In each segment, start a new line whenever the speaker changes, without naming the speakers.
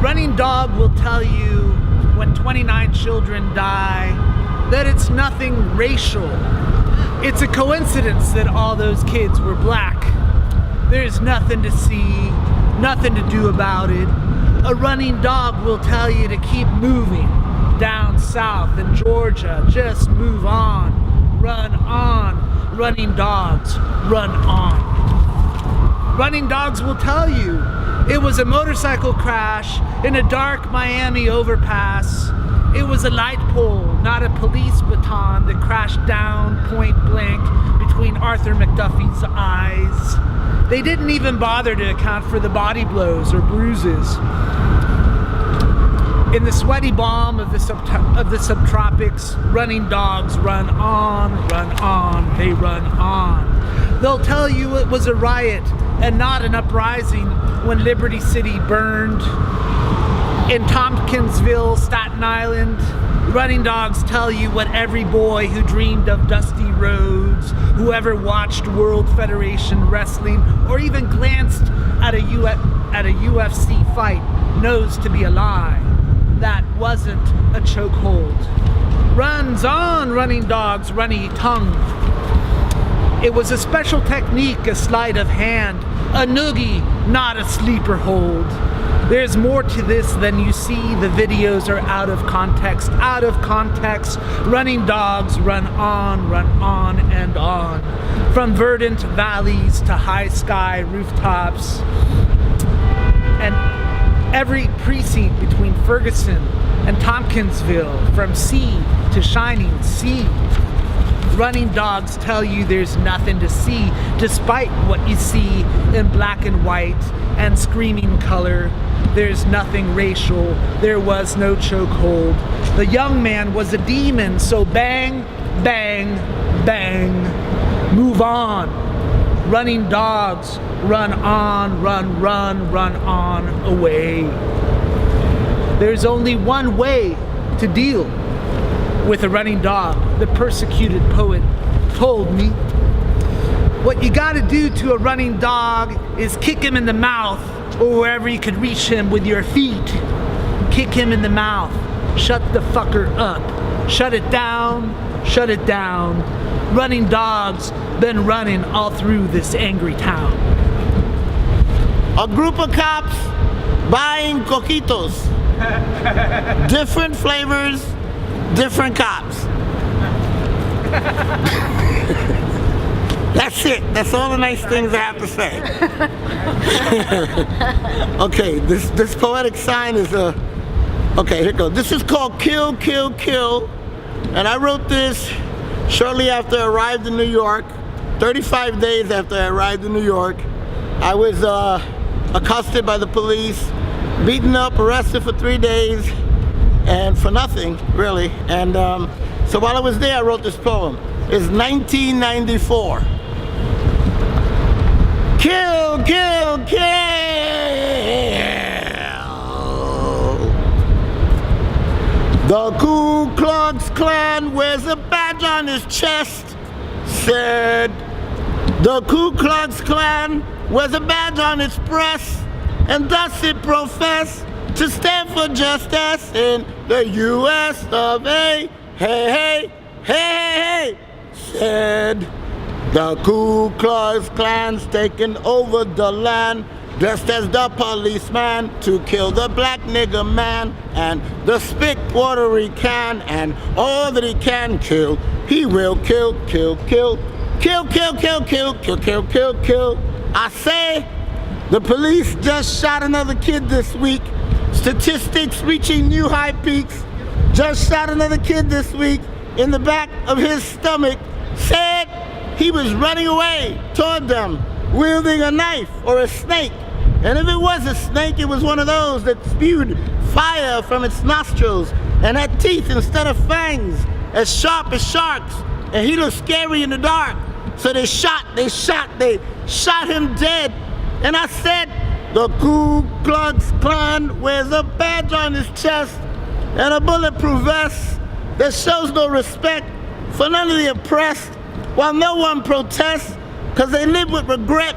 running dog will tell you when 29 children die that it's nothing racial. It's a coincidence that all those kids were black. There's nothing to see, nothing to do about it. A running dog will tell you to keep moving down south in Georgia. Just move on, run on. Running dogs, run on. Running dogs will tell you it was a motorcycle crash in a dark Miami overpass. It was a light pole, not a police baton, that crashed down point blank between Arthur McDuffie's eyes. They didn't even bother to account for the body blows or bruises. In the sweaty balm of the subtropics, running dogs run on, they run on. They'll tell you it was a riot and not an uprising when Liberty City burned. In Tompkinsville, Staten Island, running dogs tell you what every boy who dreamed of dusty roads, whoever watched World Federation Wrestling, or even glanced at a UFC fight knows to be a lie. That wasn't a chokehold. Runs on, running dogs, runny tongue. It was a special technique, a sleight of hand, a noogie, not a sleeper hold. There's more to this than you see. The videos are out of context. Out of context, running dogs run on and on. From verdant valleys to high sky rooftops. And every precinct between Ferguson and Tompkinsville, from sea to shining sea. Running dogs tell you there's nothing to see, despite what you see in black and white and screaming color. There's nothing racial, there was no chokehold. The young man was a demon, so bang, bang, bang, move on. Running dogs, run on, run on away. There's only one way to deal with a running dog, the persecuted poet told me. What you gotta do to a running dog is kick him in the mouth, or wherever you could reach him with your feet. Kick him in the mouth. Shut the fucker up. Shut it down. Shut it down. Running dogs been running all through this angry town.
A group of cops buying coquitos. Different flavors, different cops. That's it. That's all the nice things I have to say. Okay, this poetic sign is a... Okay, here it goes. This is called Kill, Kill, Kill. And I wrote this shortly after I arrived in New York. 35 days after I arrived in New York. I was accosted by the police, beaten up, arrested for 3 days, and for nothing, really. And so while I was there, I wrote this poem. It's 1994. Kill, kill, kill. The Ku Klux Klan wears a badge on his chest, said. The Ku Klux Klan wears a badge on its breast, and thus it profess to stand for justice in the U.S. of A. Hey, hey, hey, hey, hey, said. The Ku Klux Klan's taken over the land, dressed as the policeman to kill the black nigger man, and the spit water he can, and all that he can kill, he will kill, kill, kill, kill, kill, kill, kill, kill, kill, kill, kill. I say, the police just shot another kid this week. Statistics reaching new high peaks. Just shot another kid this week in the back of his stomach. Said he was running away toward them, wielding a knife or a snake. And if it was a snake, it was one of those that spewed fire from its nostrils and had teeth instead of fangs, as sharp as sharks. And he looked scary in the dark. So they shot him dead. And I said, the Ku Klux Klan wears a badge on his chest and a bulletproof vest that shows no respect for none of the oppressed, while no one protests, because they live with regret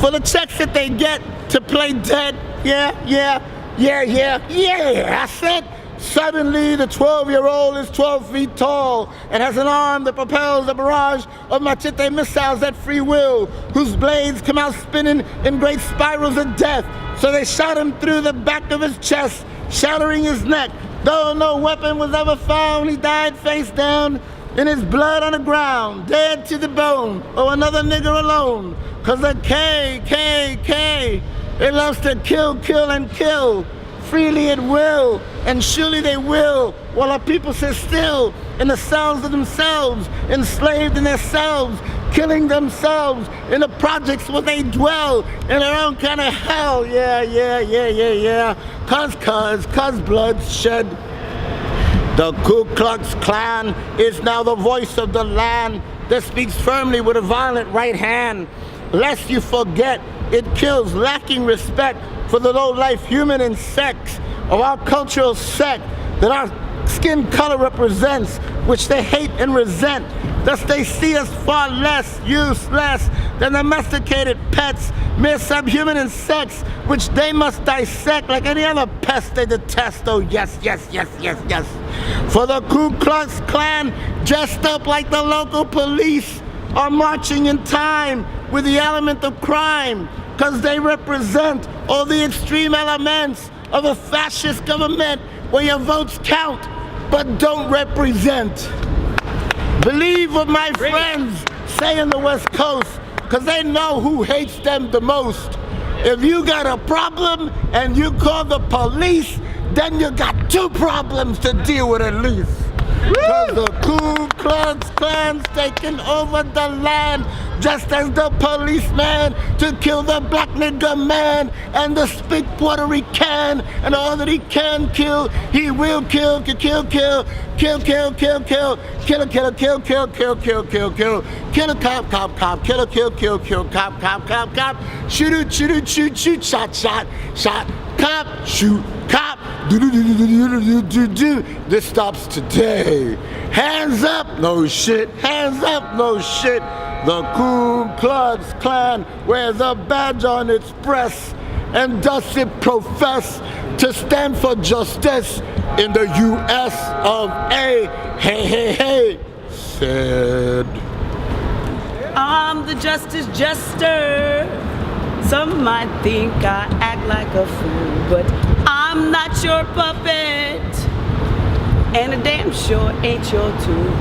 for the checks that they get to play dead. Yeah, yeah, Yeah, I said. Suddenly, the 12-year-old is 12 feet tall and has an arm that propels a barrage of machete missiles at free will, whose blades come out spinning in great spirals of death. So they shot him through the back of his chest, shattering his neck. Though no weapon was ever found, he died face down in his blood on the ground, dead to the bone. Oh, another nigger alone. 'Cause the KKK, it loves to kill, and kill. Freely it will, and surely they will, while our people sit still in the cells of themselves, enslaved in their cells, killing themselves in the projects where they dwell, in their own kind of hell. Yeah. Cause blood's shed. The Ku Klux Klan is now the voice of the land that speaks firmly with a violent right hand. Lest you forget, it kills, lacking respect for the low-life human and sex of our cultural sect that our skin color represents, which they hate and resent. Thus they see us far less useless than domesticated pets, mere subhuman insects, which they must dissect like any other pest they detest. Oh yes. For the Ku Klux Klan, dressed up like the local police, are marching in time with the element of crime, 'cause they represent all the extreme elements of a fascist government where your votes count but don't represent. Believe what my friends say in the West Coast, 'cause they know who hates them the most. If you got a problem and you call the police, then you got two problems to deal with at least. 'Cause the Ku Klux Klan's taking over the land, just as the policeman to kill the black nigger man and the speak Puerto Rican, and all that he can kill, he will kill, cop, shoot, shot, cop, shoot, cop, do. This stops today. Hands up, no shit. The Ku Klux Klan wears a badge on its breast, and does it profess to stand for justice in the U.S. of A. Hey, said.
I'm the justice jester. Some might think I act like a fool, but I'm not your puppet, and a damn sure ain't your tool.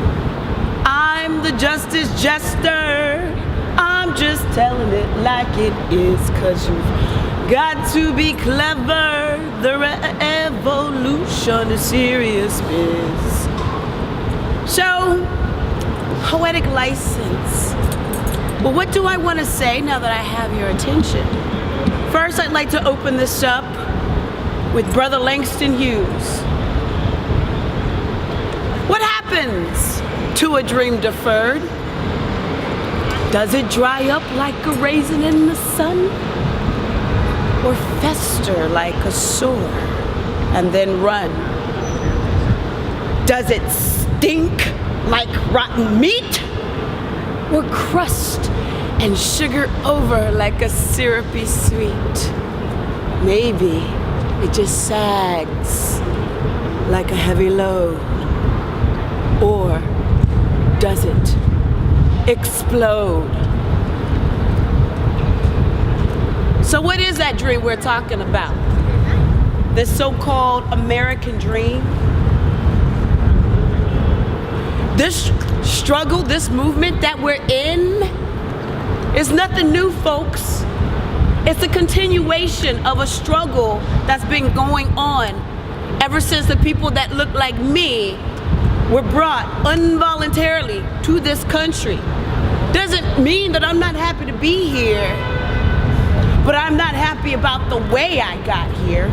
I'm the justice jester. I'm just telling it like it is, 'cause you've got to be clever. The revolution is serious biz. So, poetic license. Well, what do I want to say now that I have your attention? First, I'd like to open this up with Brother Langston Hughes. What happens to a dream deferred? Does it dry up like a raisin in the sun? Or fester like a sore and then run? Does it stink like rotten meat? Or crust and sugar over like a syrupy sweet? Maybe it just sags like a heavy load. Or does it explode? So what is that dream we're talking about? This so-called American dream? This struggle, this movement that we're in is nothing new, folks. It's a continuation of a struggle that's been going on ever since the people that look like me were brought involuntarily to this country. Doesn't mean that I'm not happy to be here, but I'm not happy about the way I got here,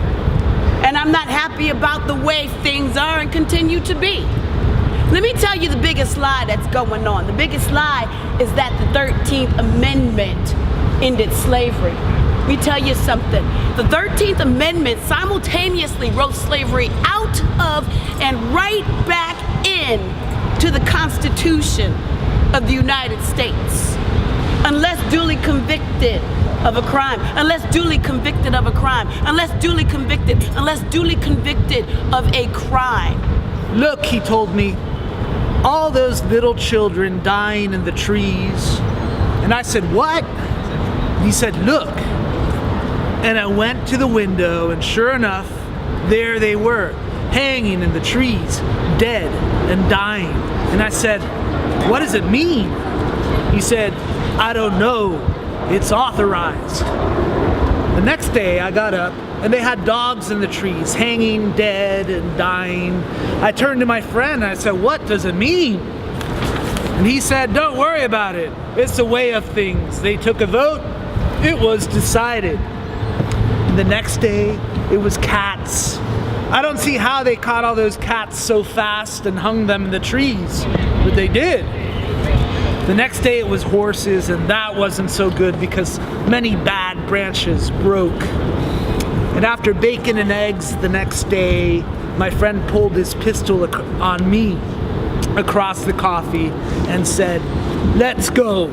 and I'm not happy about the way things are and continue to be. Let me tell you the biggest lie that's going on. The biggest lie is that the 13th Amendment ended slavery. Let me tell you something. The 13th Amendment simultaneously wrote slavery out of and right back in to the Constitution of the United States. unless duly convicted of a crime, unless duly convicted of a crime, unless duly convicted, unless duly convicted of a crime.
Look, he told me, all those little children dying in the trees. And I said, what? He said, look. And I went to the window, and sure enough, there they were, hanging in the trees, dead and dying. And I said, what does it mean? He said, I don't know. It's authorized. The next day I got up and they had dogs in the trees, hanging dead and dying. I turned to my friend and I said, what does it mean? And he said, don't worry about it. It's the way of things. They took a vote. It was decided. And the next day it was cats. I don't see how they caught all those cats so fast and hung them in the trees, but they did. The next day it was horses, and that wasn't so good because many bad branches broke. And after bacon and eggs the next day, my friend pulled his pistol on me across the coffee and said, let's go.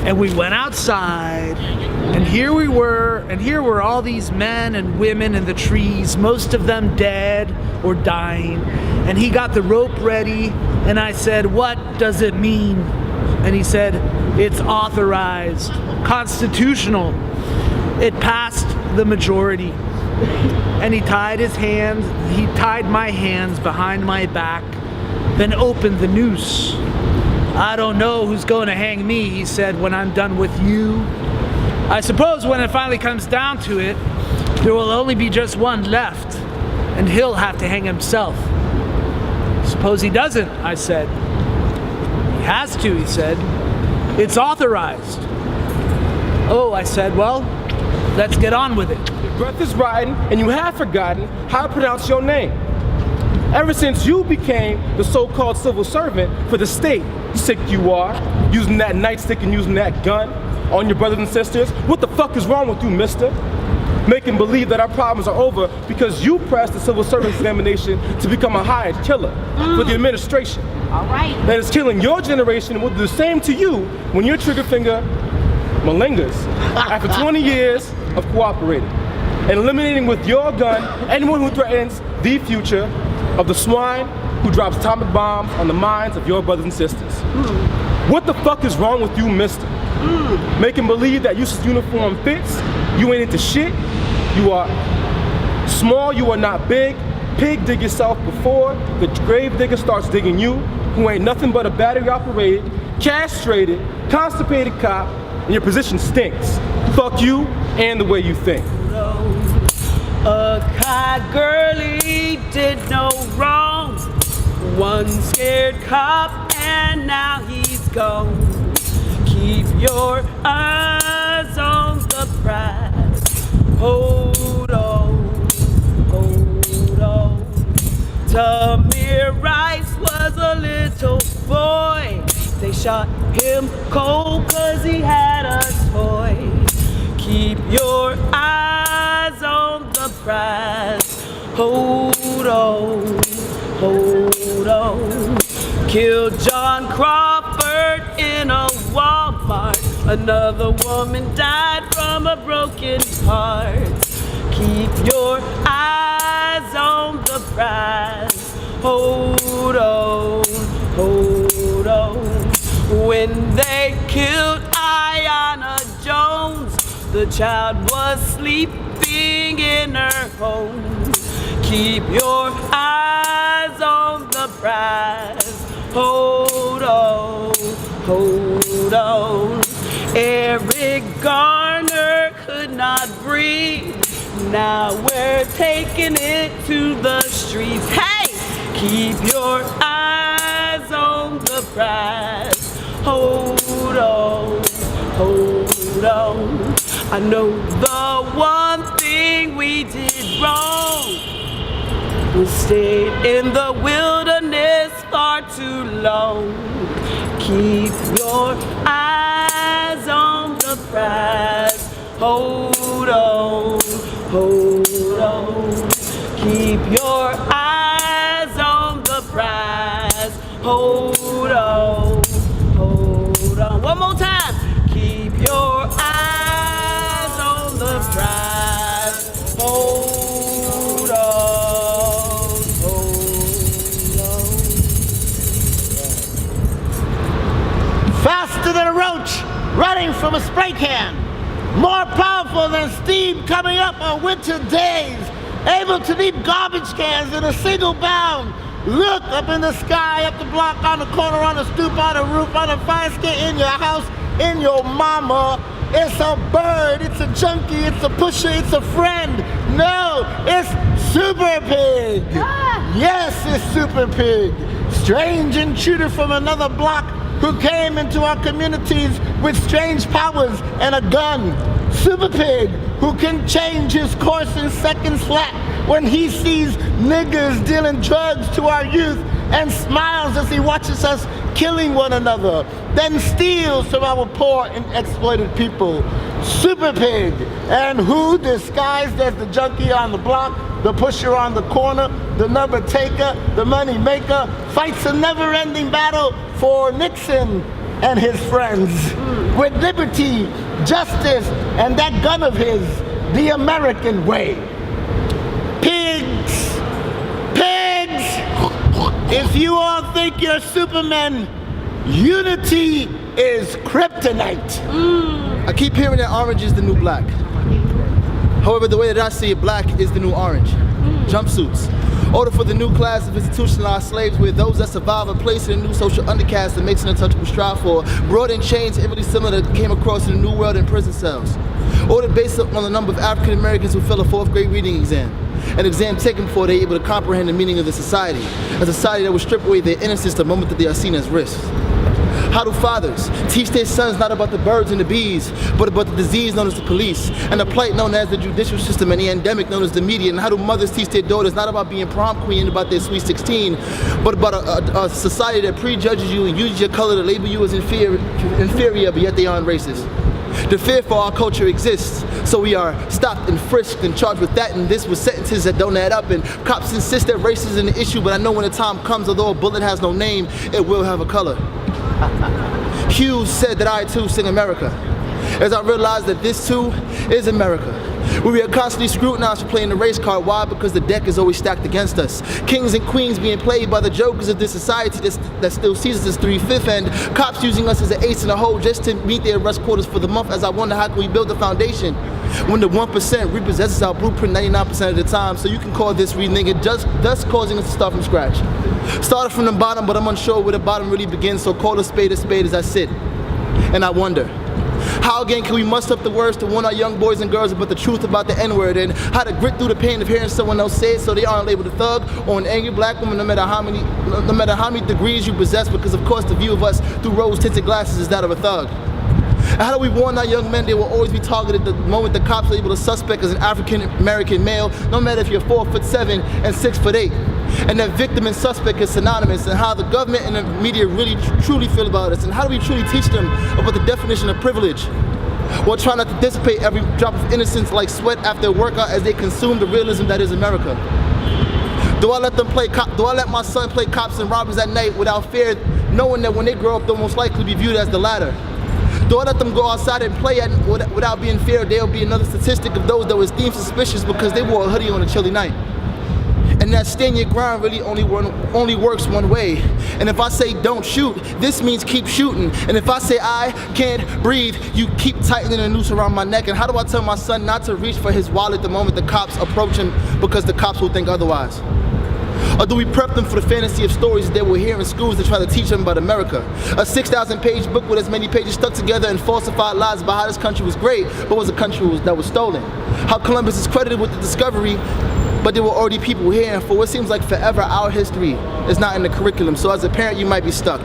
And we went outside, and here we were, and here were all these men and women in the trees, most of them dead or dying. And he got the rope ready, and I said, what does it mean? And he said, it's authorized, constitutional. It passed the majority. And he tied my hands behind my back, then opened the noose. I don't know who's going to hang me, he said, when I'm done with you. I suppose when it finally comes down to it, there will only be just one left, and he'll have to hang himself. Suppose he doesn't, I said. He has to, he said. It's authorized. Oh, I said, well, let's get on with it.
Your breath is rotten, and you have forgotten how to pronounce your name. Ever since you became the so-called civil servant for the state, sick you are, using that nightstick and using that gun on your brothers and sisters. What the fuck is wrong with you, mister? Making believe that our problems are over because you passed the civil service examination to become a hired killer for the administration.
All right.
That is killing your generation and will do the same to you when your trigger finger malingers after 20 years of cooperating and eliminating with your gun anyone who threatens the future of the swine who drops atomic bombs on the minds of your brothers and sisters. What the fuck is wrong with you, mister? Making believe that useless uniform fits, you ain't into shit, you are small, you are not big, pig dig yourself before the grave digger starts digging you, who ain't nothing but a battery operated, castrated, constipated cop, and your position stinks. Fuck you and the way you think.
A cod girlie did no wrong. One scared cop and now he's gone. Keep your eyes on the prize. Hold on, hold on. Tamir Rice was a little boy. They shot him cold cause he had a toy. Keep your eyes on the prize. Hold on, hold on. Killed John Crawford in a Walmart. Another woman died from a broken heart. Keep your eyes on the prize. Hold on, hold on. When they killed Ayanna Jones, the child was sleeping in her home. Keep your eyes on the prize. Hold on, hold on. Eric Garner could not breathe. Now we're taking it to the streets. Hey, keep your eyes on the prize. Hold on, hold on. I know the one thing we did wrong. We stayed in the wilderness far too long. Keep your eyes on the prize. Hold on, hold on. Keep your eyes on the prize. Hold on.
from a spray can. More powerful than steam coming up on winter days. Able to leap garbage cans in a single bound. Look up in the sky, up the block, on the corner, on the stoop, on the roof, on the fire escape, in your house, in your mama. It's a bird, it's a junkie, it's a pusher, it's a friend. No, it's Super Pig. Yes, it's Super Pig. Strange intruder from another block who came into our communities with strange powers and a gun. Super Pig, who can change his course in seconds flat when he sees niggas dealing drugs to our youth and smiles as he watches us killing one another, then steals from our poor and exploited people. Super Pig, and who disguised as the junkie on the block, the pusher on the corner, the number taker, the money maker, fights a never-ending battle for Nixon and his friends with liberty, justice, and that gun of his, the American way. Pigs! Pigs! If you all think you're Superman, unity is kryptonite.
I keep hearing that orange is the new black. However, the way that I see it, black is the new orange. Jumpsuits. Order for the new class of institutionalized slaves, where those that survive are placed in a new social undercast that makes an untouchable strive for broad and chains eerily similar that came across in the new world in prison cells. Ordered based on the number of African Americans who fail a 4th grade reading exam. An exam taken before they are able to comprehend the meaning of the society. A society that will strip away their innocence the moment that they are seen as risks. How do fathers teach their sons not about the birds and the bees, but about the disease known as the police, and the plight known as the judicial system, and the endemic known as the media? And how do mothers teach their daughters not about being prom queen and about their sweet 16, but about a society that prejudges you and uses your color to label you as inferior, but yet they aren't racist? The fear for our culture exists, so we are stopped and frisked and charged with that and this, with sentences that don't add up, and cops insist that race is an issue, but I know when the time comes, although a bullet has no name, it will have a color. Hughes said that I too sing America, as I realized that this too is America. We are constantly scrutinized for playing the race card. Why? Because the deck is always stacked against us. Kings and queens being played by the jokers of this society that still sees us as 3/5, and cops using us as an ace in the hole just to meet their arrest quotas for the month. As I wonder, how can we build a foundation when the 1% repossesses our blueprint 99% of the time? So you can call this reneging, thus causing us to start from scratch. Started from the bottom, but I'm unsure where the bottom really begins. So call a spade as I sit, and I wonder, how again can we muster up the words to warn our young boys and girls about the truth about the N-word, and how to grit through the pain of hearing someone else say it so they aren't labeled a thug or an angry black woman, no matter how many degrees you possess, because of course the view of us through rose-tinted glasses is that of a thug. And how do we warn our young men they will always be targeted the moment the cops label a suspect as an African American male, no matter if you're 4'7" and 6'8", and that victim and suspect is synonymous, and how the government and the media really truly feel about us, and how do we truly teach them about the definition of privilege, while trying not to dissipate every drop of innocence like sweat after a workout as they consume the realism that is America. Do I let my son play cops and robbers at night without fear, knowing that when they grow up they'll most likely be viewed as the latter? Do I let them go outside and play without being feared there'll be another statistic of those that was deemed suspicious because they wore a hoodie on a chilly night? And that stand your ground really only works one way. And if I say don't shoot, this means keep shooting. And if I say I can't breathe, you keep tightening the noose around my neck. And how do I tell my son not to reach for his wallet the moment the cops approach him, because the cops will think otherwise? Or do we prep them for the fantasy of stories they will hear in schools to try to teach them about America? A 6,000-page book with as many pages stuck together and falsified lies about how this country was great, but was a country that was stolen. How Columbus is credited with the discovery, but there were already people here, and for what seems like forever, our history is not in the curriculum. So as a parent, you might be stuck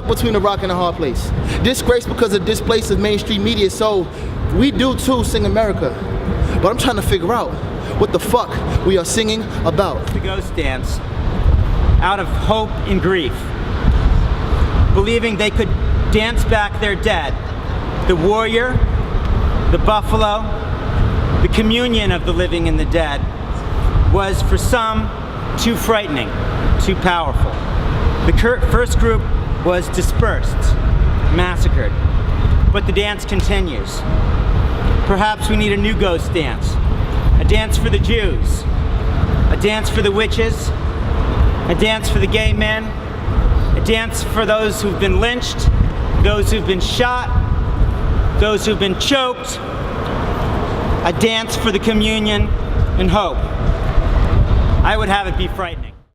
between a rock and a hard place. Disgraced because of displaced of mainstream media, so we do too sing America. But I'm trying to figure out what the fuck we are singing about.
The ghost dance, out of hope and grief, believing they could dance back their dead. The warrior, the buffalo, the communion of the living and the dead was for some too frightening, too powerful. The first group was dispersed, massacred, but the dance continues. Perhaps we need a new ghost dance. A dance for the Jews, a dance for the witches, a dance for the gay men, a dance for those who've been lynched, those who've been shot, those who've been choked, a dance for the communion and hope. I would have it be frightening.